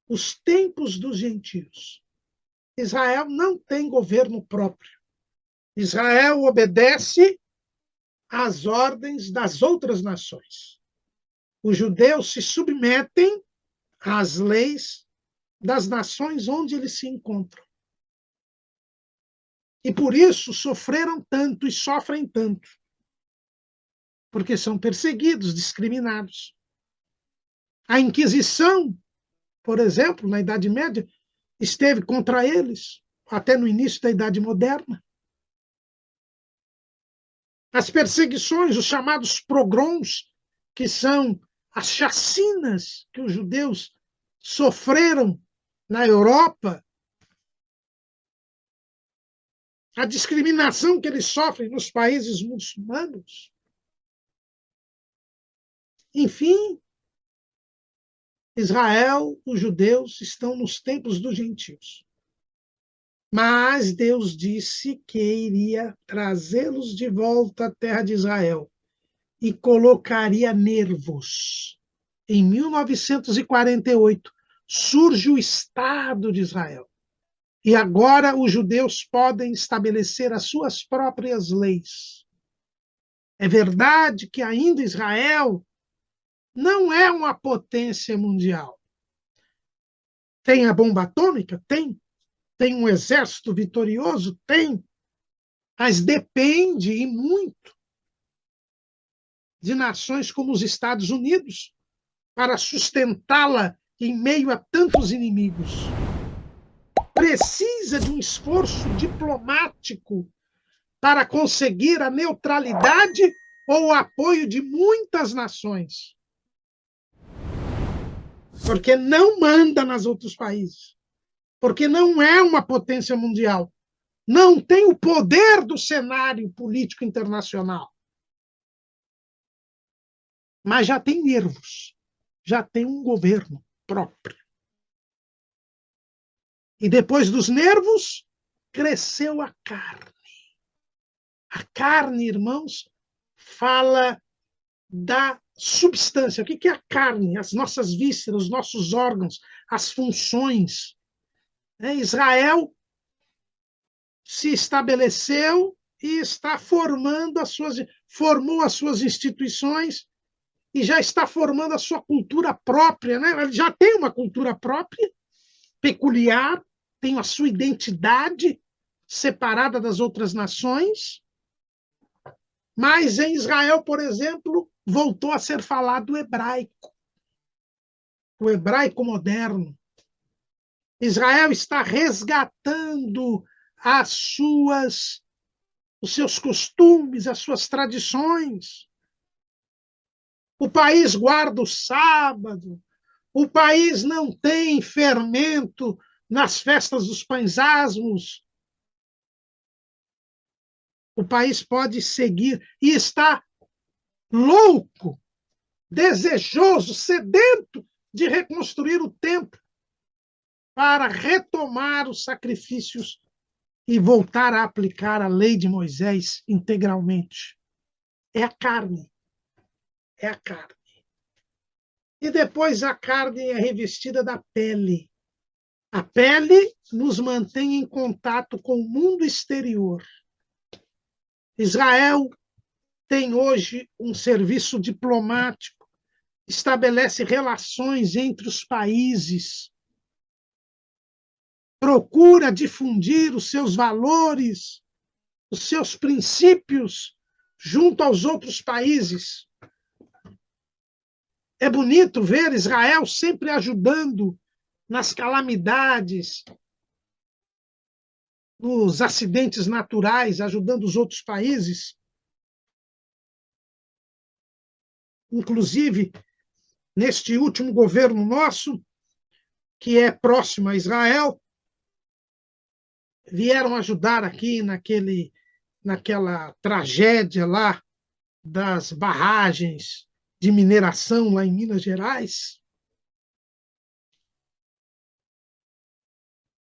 Os tempos dos gentios. Israel não tem governo próprio. Israel obedece às ordens das outras nações. Os judeus se submetem às leis das nações onde eles se encontram. E por isso sofreram tanto e sofrem tanto. Porque são perseguidos, discriminados. A Inquisição, por exemplo, na Idade Média, esteve contra eles, até no início da Idade Moderna. As perseguições, os chamados pogroms, que são as chacinas que os judeus sofreram na Europa, a discriminação que eles sofrem nos países muçulmanos. Enfim, Israel, os judeus, estão nos tempos dos gentios. Mas Deus disse que iria trazê-los de volta à terra de Israel e colocaria nervos. Em 1948, surge o Estado de Israel. E agora os judeus podem estabelecer as suas próprias leis. É verdade que ainda Israel não é uma potência mundial. Tem a bomba atômica? Tem. Tem um exército vitorioso? Tem. Mas depende, e muito, de nações como os Estados Unidos para sustentá-la em meio a tantos inimigos. Precisa de um esforço diplomático para conseguir a neutralidade ou o apoio de muitas nações. Porque não manda nos outros países. Porque não é uma potência mundial. Não tem o poder do cenário político internacional. Mas já tem nervos. Já tem um governo próprio. E depois dos nervos, cresceu a carne. A carne, irmãos, fala da substância. O que é a carne? As nossas vísceras, os nossos órgãos, as funções. Israel se estabeleceu e está formou as suas instituições e já está formando a sua cultura própria, né? Ele já tem uma cultura própria, peculiar, tem a sua identidade separada das outras nações, mas em Israel, por exemplo, voltou a ser falado o hebraico moderno. Israel está resgatando os seus costumes, as suas tradições. O país guarda o sábado, o país não tem fermento nas festas dos pães asmos. O país pode seguir e está louco, desejoso, sedento de reconstruir o templo para retomar os sacrifícios e voltar a aplicar a lei de Moisés integralmente. É a carne. É a carne. E depois a carne é revestida da pele. A pele nos mantém em contato com o mundo exterior. Israel tem hoje um serviço diplomático, estabelece relações entre os países, procura difundir os seus valores, os seus princípios junto aos outros países. É bonito ver Israel sempre ajudando nas calamidades, nos acidentes naturais, ajudando os outros países. Inclusive, neste último governo nosso, que é próximo a Israel, vieram ajudar aqui naquela tragédia lá das barragens de mineração lá em Minas Gerais.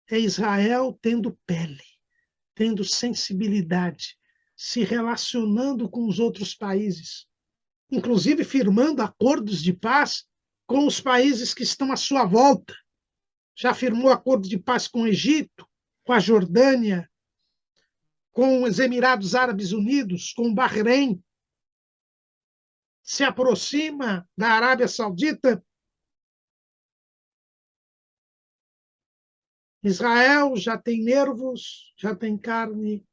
É Israel tendo pele, tendo sensibilidade, se relacionando com os outros países, inclusive firmando acordos de paz com os países que estão à sua volta. Já firmou acordo de paz com o Egito, com a Jordânia, com os Emirados Árabes Unidos, com o Bahrein. Se aproxima da Arábia Saudita. Israel já tem nervos, já tem carne,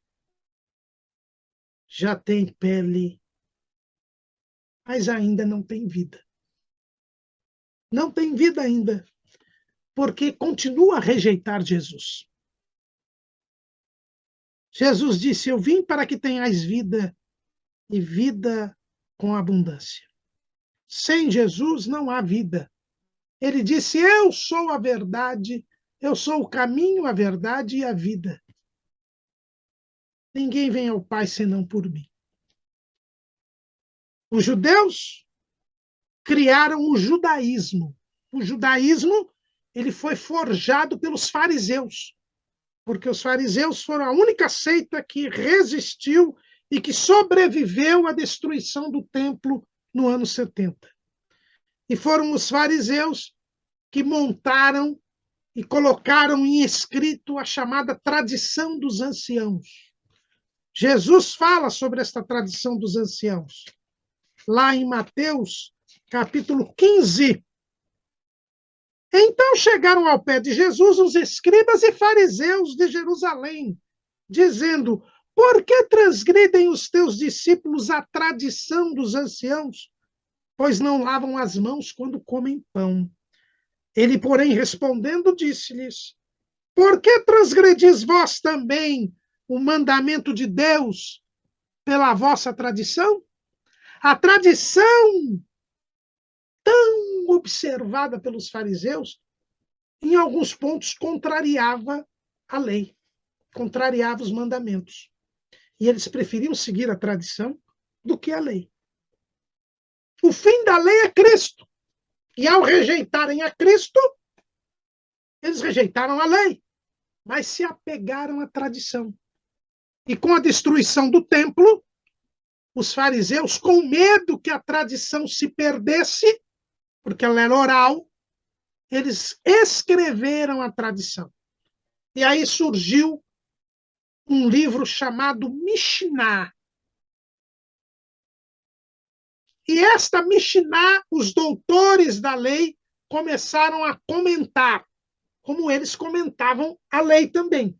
já tem pele, mas ainda não tem vida. Não tem vida ainda, porque continua a rejeitar Jesus. Jesus disse: eu vim para que tenhais vida e vida com abundância. Sem Jesus não há vida. Ele disse: eu sou a verdade, eu sou o caminho, a verdade e a vida. Ninguém vem ao Pai senão por mim. Os judeus criaram o judaísmo. O judaísmo ele foi forjado pelos fariseus, porque os fariseus foram a única seita que resistiu e que sobreviveu à destruição do templo no ano 70. E foram os fariseus que montaram e colocaram em escrito a chamada tradição dos anciãos. Jesus fala sobre esta tradição dos anciãos, lá em Mateus, capítulo 15. Então chegaram ao pé de Jesus os escribas e fariseus de Jerusalém, dizendo: por que transgridem os teus discípulos a tradição dos anciãos, pois não lavam as mãos quando comem pão? Ele, porém, respondendo, disse-lhes: por que transgredis vós também o mandamento de Deus pela vossa tradição? A tradição tão observada pelos fariseus, em alguns pontos, contrariava a lei, contrariava os mandamentos. E eles preferiam seguir a tradição do que a lei. O fim da lei é Cristo. E ao rejeitarem a Cristo, eles rejeitaram a lei, mas se apegaram à tradição. E com a destruição do templo, os fariseus, com medo que a tradição se perdesse, porque ela era oral, eles escreveram a tradição. E aí surgiu um livro chamado Mishnah. E esta Mishnah, os doutores da lei começaram a comentar, como eles comentavam a lei também.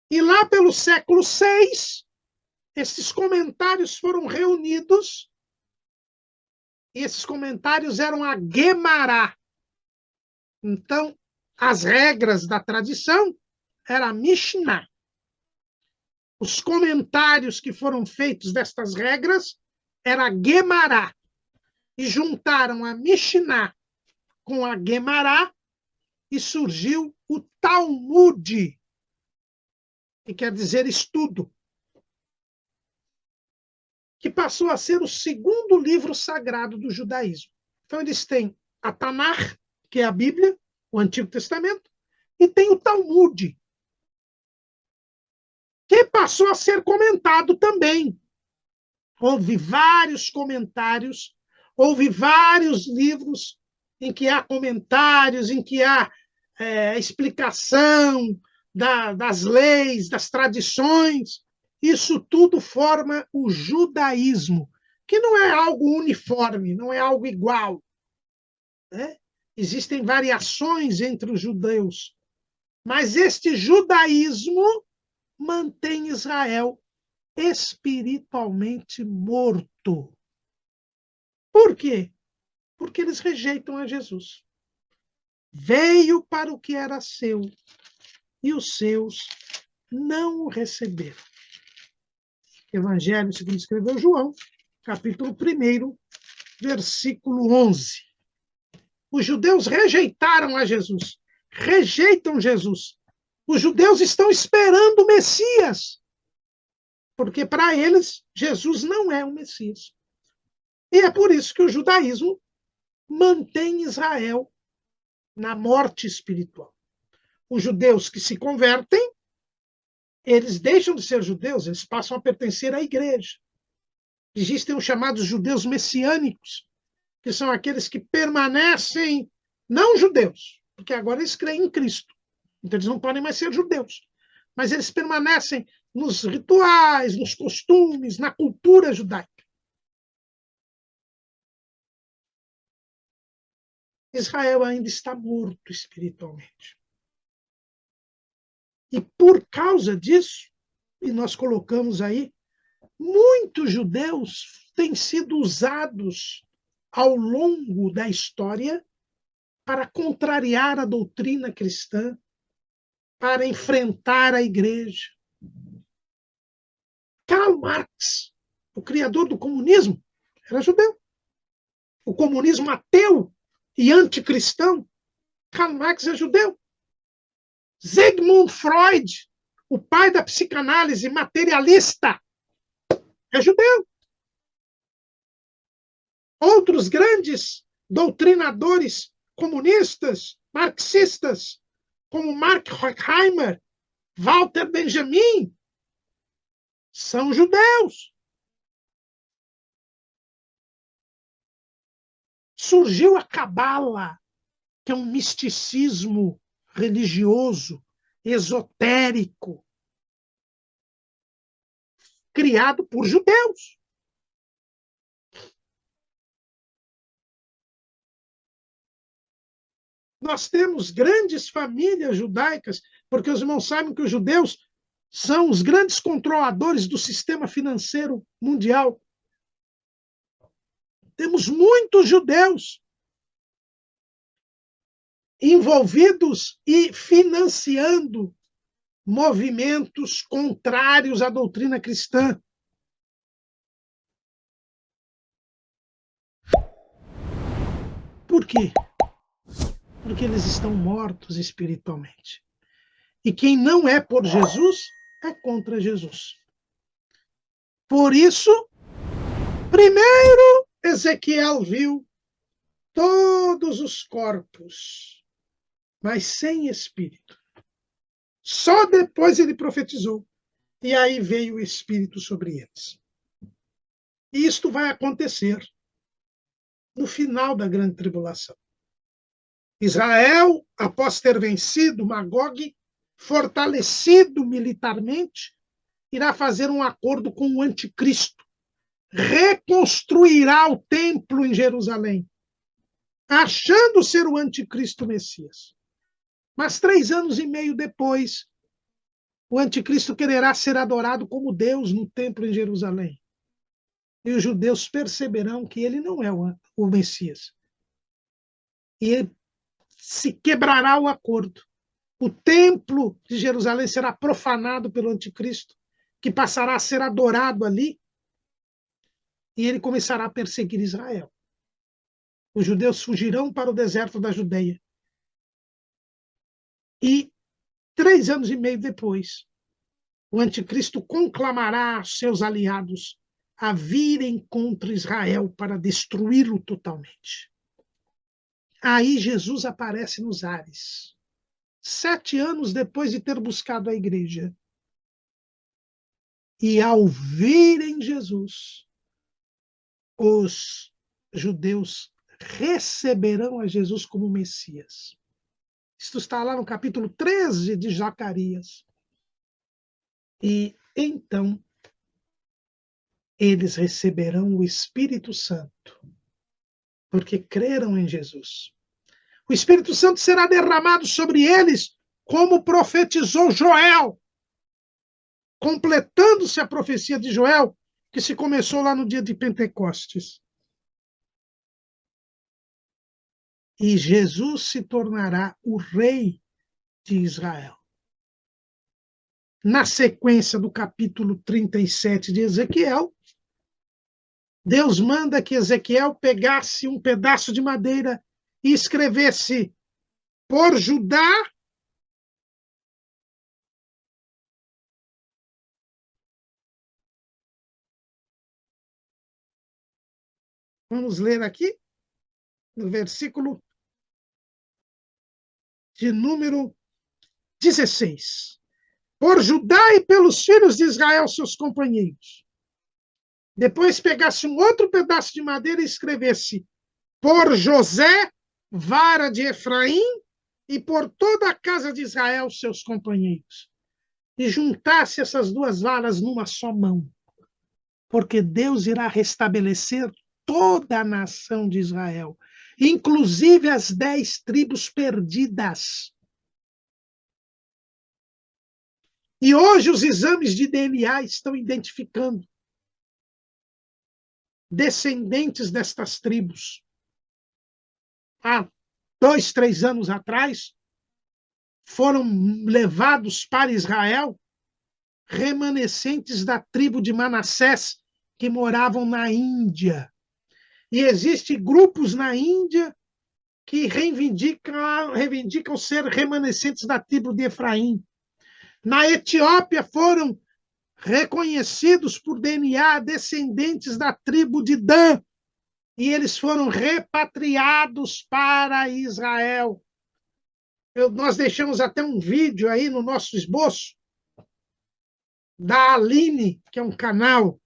E lá pelo século VI, esses comentários foram reunidos, e esses comentários eram a Guemará. Então, as regras da tradição era a Mishnah. Os comentários que foram feitos destas regras era a Guemará. E juntaram a Mishnah com a Guemará e surgiu o Talmud, que quer dizer estudo, que passou a ser o segundo livro sagrado do judaísmo. Então, eles têm a Tanakh, que é a Bíblia, o Antigo Testamento, e tem o Talmud, que passou a ser comentado também. Houve vários comentários, houve vários livros em que há comentários, em que há explicação das leis, das tradições. Isso tudo forma o judaísmo, que não é algo uniforme, não é algo igual, né? Existem variações entre os judeus, mas este judaísmo mantém Israel espiritualmente morto. Por quê? Porque eles rejeitam a Jesus. Veio para o que era seu, e os seus não o receberam. Evangelho segundo escreveu João, capítulo 1, versículo 11. Os judeus rejeitaram a Jesus, rejeitam Jesus. Os judeus estão esperando o Messias, porque para eles Jesus não é o Messias. E é por isso que o judaísmo mantém Israel na morte espiritual. Os judeus que se convertem, eles deixam de ser judeus, eles passam a pertencer à igreja. Existem os chamados judeus messiânicos, que são aqueles que permanecem não judeus, porque agora eles creem em Cristo, então eles não podem mais ser judeus, mas eles permanecem nos rituais, nos costumes, na cultura judaica. Israel ainda está morto espiritualmente. E por causa disso, e nós colocamos aí, muitos judeus têm sido usados ao longo da história para contrariar a doutrina cristã, para enfrentar a igreja. Karl Marx, o criador do comunismo, era judeu. O comunismo ateu e anticristão, Karl Marx é judeu. Sigmund Freud, o pai da psicanálise materialista, é judeu. Outros grandes doutrinadores comunistas, marxistas, como Mark Horkheimer, Walter Benjamin, são judeus. Surgiu a Cabala, que é um misticismo religioso, esotérico, criado por judeus. Nós temos grandes famílias judaicas, porque os irmãos sabem que os judeus são os grandes controladores do sistema financeiro mundial. Temos muitos judeus envolvidos e financiando movimentos contrários à doutrina cristã. Por quê? Porque eles estão mortos espiritualmente. E quem não é por Jesus é contra Jesus. Por isso, primeiro Ezequiel viu todos os corpos, mas sem espírito. Só depois ele profetizou. E aí veio o espírito sobre eles. E isto vai acontecer no final da grande tribulação. Israel, após ter vencido Magog, fortalecido militarmente, irá fazer um acordo com o anticristo. Reconstruirá o templo em Jerusalém, achando ser o anticristo Messias. Mas 3 anos e meio depois, o anticristo quererá ser adorado como Deus no templo em Jerusalém. E os judeus perceberão que ele não é o Messias. E se quebrará o acordo. O templo de Jerusalém será profanado pelo anticristo, que passará a ser adorado ali, e ele começará a perseguir Israel. Os judeus fugirão para o deserto da Judeia. E 3 anos e meio depois, o anticristo conclamará seus aliados a virem contra Israel para destruí-lo totalmente. Aí Jesus aparece nos ares, 7 anos depois de ter buscado a igreja. E ao virem Jesus, os judeus receberão a Jesus como Messias. Isto está lá no capítulo 13 de Zacarias. E então eles receberão o Espírito Santo, porque creram em Jesus. O Espírito Santo será derramado sobre eles, como profetizou Joel, completando-se a profecia de Joel, que se começou lá no dia de Pentecostes. E Jesus se tornará o rei de Israel. Na sequência do capítulo 37 de Ezequiel, Deus manda que Ezequiel pegasse um pedaço de madeira e escrevesse por Judá vamos ler aqui, no versículo de número 16. Por Judá e pelos filhos de Israel, seus companheiros. Depois pegasse um outro pedaço de madeira e escrevesse por José, vara de Efraim, e por toda a casa de Israel, seus companheiros. E juntasse essas duas varas numa só mão. Porque Deus irá restabelecer toda a nação de Israel, inclusive as 10 tribos perdidas. E hoje os exames de DNA estão identificando descendentes destas tribos. Há 2, 3 anos atrás, foram levados para Israel remanescentes da tribo de Manassés que moravam na Índia. E existem grupos na Índia que reivindicam ser remanescentes da tribo de Efraim. Na Etiópia foram reconhecidos por DNA descendentes da tribo de Dan, e eles foram repatriados para Israel. Nós deixamos até um vídeo aí no nosso esboço da Aline, que é um canal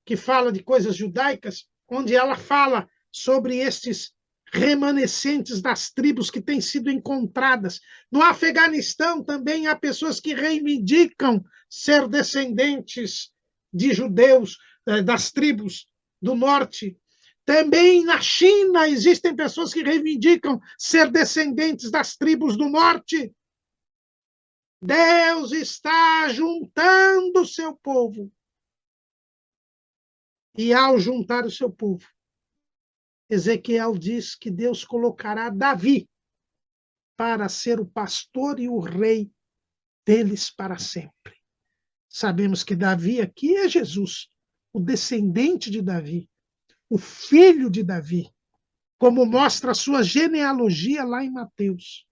que fala de coisas judaicas, onde ela fala sobre estes remanescentes das tribos que têm sido encontradas. No Afeganistão também há pessoas que reivindicam ser descendentes de judeus das tribos do norte. Também na China existem pessoas que reivindicam ser descendentes das tribos do norte. Deus está juntando o seu povo. E ao juntar o seu povo, Ezequiel diz que Deus colocará Davi para ser o pastor e o rei deles para sempre. Sabemos que Davi aqui é Jesus, o descendente de Davi, o filho de Davi, como mostra a sua genealogia lá em Mateus.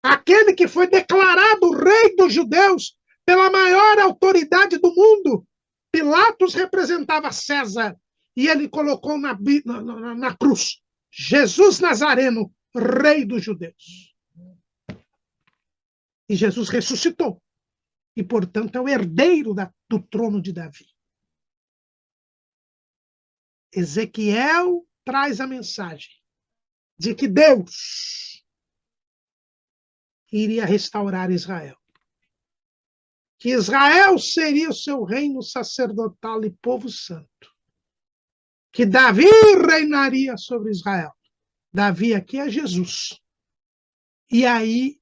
Aquele que foi declarado rei dos judeus pela maior autoridade do mundo. Pilatos representava César e ele colocou na cruz Jesus Nazareno, rei dos judeus. E Jesus ressuscitou e, portanto, é o herdeiro do trono de Davi. Ezequiel traz a mensagem de que Deus iria restaurar Israel. Que Israel seria o seu reino sacerdotal e povo santo. Que Davi reinaria sobre Israel. Davi aqui é Jesus. E aí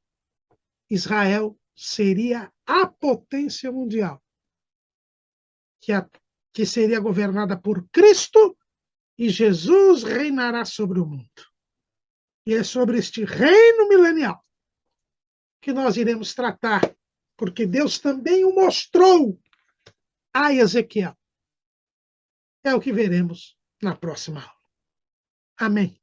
Israel seria a potência mundial, que seria governada por Cristo, e Jesus reinará sobre o mundo. E é sobre este reino milenial que nós iremos tratar, porque Deus também o mostrou a Ezequiel. É o que veremos na próxima aula. Amém.